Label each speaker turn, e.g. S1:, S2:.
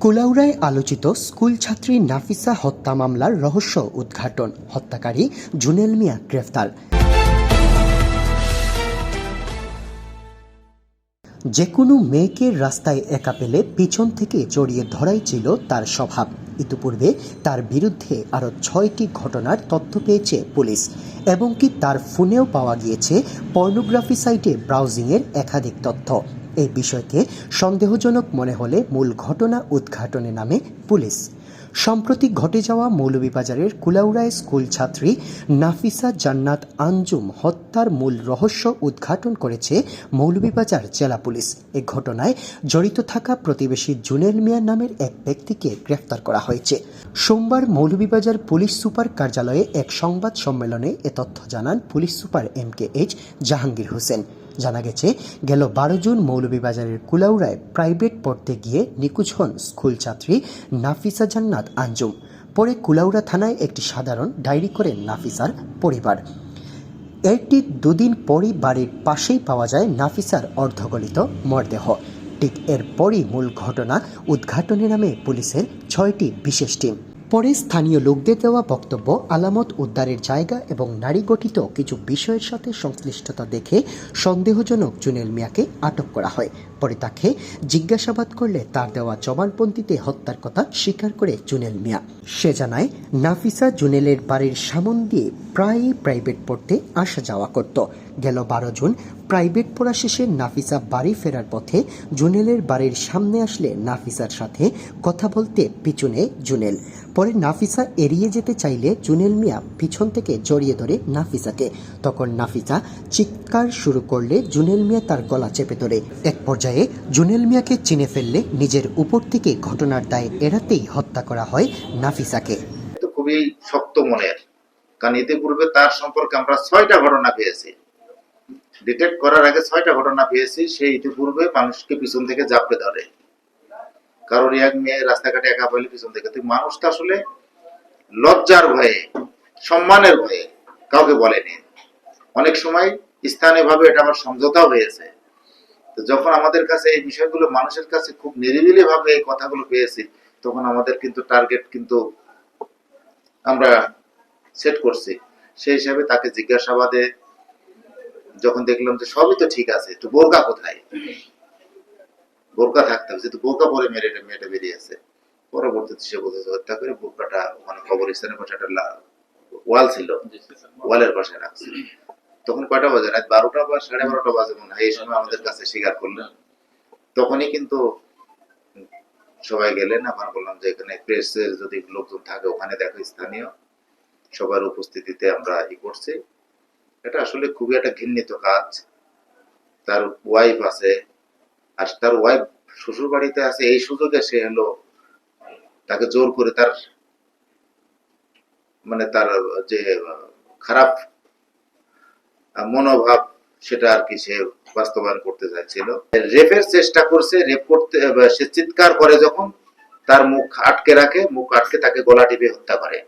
S1: কুলাউড়ায় আলোচিত স্কুল ছাত্রী নাফিসা হত্যা মামলার রহস্য উদ্ঘাটন, হত্যাকারী জুনেল মিয়া গ্রেফতার। যে কোনো মেয়েকে রাস্তায় একা পেলে পিছন থেকে জড়িয়ে ধরাই ছিল তার স্বভাব। ইতিপূর্বে তার বিরুদ্ধে আরও 6টি ঘটনার তথ্য পেয়েছে পুলিশ, এবং কি তার ফোনেও পাওয়া গিয়েছে পর্নোগ্রাফি সাইটে ব্রাউজিংয়ের একাধিক তথ্য। এই বিষয়কে সন্দেহজনক মনে হলে মূল ঘটনা উদ্ঘাটনে নামে পুলিশ। সম্প্রতি ঘটে যাওয়া মৌলভীবাজারের কুলাউড়ায় স্কুল ছাত্রী নাফিসা জান্নাত আঞ্জুম হত্যার মূল রহস্য উদ্ঘাটন করেছে মৌলভীবাজার জেলা পুলিশ। এ ঘটনায় জড়িত থাকা প্রতিবেশী জুনেল মিয়া নামের এক ব্যক্তিকে গ্রেফতার করা হয়েছে। সোমবার মৌলভীবাজার পুলিশ সুপার কার্যালয়ে এক সংবাদ সম্মেলনে এ তথ্য জানান police super MKH Jahangir Hossain. জানা গেছে, গেল 12 জুন মৌলভীবাজারের কুলাউড়ায় প্রাইভেট পড়তে গিয়ে নিখোঁজ হন স্কুল ছাত্রী নাফিসা জান্নাত আঞ্জুম। পরে কুলাউড়া থানায় একটি সাধারণ ডায়েরি করেন নাফিসার পরিবার। এরটি দুদিন পরই বাড়ির পাশেই পাওয়া যায় নাফিসার অর্ধগলিত মরদেহ। ঠিক এরপরই মূল ঘটনা উদ্ঘাটনে নামে পুলিশের 6টি বিশেষ টিম। পরে স্থানীয় লোকদের দেওয়া বক্তব্য, আলামত উদ্ধারের জায়গা এবং নারী গঠিত কিছু বিষয়ের সাথে সংশ্লিষ্টতা দেখে সন্দেহজনক জুনেল মিয়াকে আটক করা হয়। পরে তাকে জিজ্ঞাসাবাদ করলে তার দেওয়া জবানবন্দিতে হত্যার কথা স্বীকার করে জুনেল মিয়া। সে জানায়, নাফিসা জুনেলের বাড়ির সামন দিয়ে প্রায়ই প্রাইভেট পড়তে আসা যাওয়া করত। গেল 12 জুন প্রাইভেট পড়া শেষে নাফিসা বাড়ি ফেরার পথে জুনেলের বাড়ির সামনে আসলে নাফিসার সাথে কথা বলতে পিছু নেয় জুনেল। পরে নাফিসা এড়িয়ে যেতে চাইলে জুনেল মিয়া পিছন থেকে জড়িয়ে ধরে নাফিসাকে। তখন নাফিসা চিৎকার শুরু করলে জুনেল মিয়া তার গলা চেপে ধরে। এক পর্যায়ে জুনেল মিয়াকে চিনে ফেললে নিজের উপর থেকে ঘটনার দায় এড়াতেই হত্যা করা হয় নাফিসাকে।
S2: খুবই শক্ত মনের, কারণ ইতিপূর্বে তার সম্পর্কে আমরা 6টা ঘটনা পেয়েছি। ডিটেক্ট করার আগে 6টা ঘটনা পেয়েছি। সে ইতিপূর্বে মানুষকে পিছন থেকে জাপড়ে ধরে, কারণ এক মেয়ে রাস্তাঘাটে একা পাইলে পিছন থেকে। মানুষটা আসলে লজ্জার ভয়ে, সম্মানের ভয়ে কাউকে বলেনি। অনেক সময় স্থানীয় ভাবে এটা আমার সমঝোতাও হয়েছে। তো যখন আমাদের কাছে এই বিষয়গুলো মানুষের কাছে খুব নিরিবিলি ভাবে এই কথাগুলো পেয়েছি, তখন আমাদের কিন্তু টার্গেট কিন্তু আমরা সেট করছি। সেই হিসাবে তাকে জিজ্ঞাসাবাদে যখন দেখলাম যে সবই তো ঠিক আছে, একটু বোরকা কোথায়, বোরকা থাকতে হবে, যেহেতু বোরকা পরে মেয়েটা বেরিয়েছে। পরবর্তীতে সে বলতেছে হত্যা করে বোরকাটা ওখানে কবরস্থানের পাশে একটা ওয়াল ছিল, ওয়ালের পাশে রাখছে। তখন কয়টা বাজে? রাত 12টা বা 12:30 বাজে মনে হয়। এই সময় আমাদের কাছে স্বীকার করলেন। তখনই কিন্তু সবাই গেলেন। আমার বললাম যে এখানে প্রেসের যদি লোকজন থাকে ওখানে দেখো, স্থানীয় সবার উপস্থিতিতে আমরা করছি। এটা আসলে খুবই একটা ঘৃণিত কাজ। তার ওয়াইফ আছে, আর তার ওয়াইফ শ্বশুর বাড়িতে আছে। এই সুযোগে সে হলো তাকে জোর করে তার তার যে খারাপ মনোভাব সেটা আর কি সে বাস্তবায়ন করতে চাইছিল। রেপের চেষ্টা করছে। রেপ করতে সে চিৎকার করে যখন, তার মুখ আটকে রাখে, মুখ আটকে তাকে গলা টিপে হত্যা করে।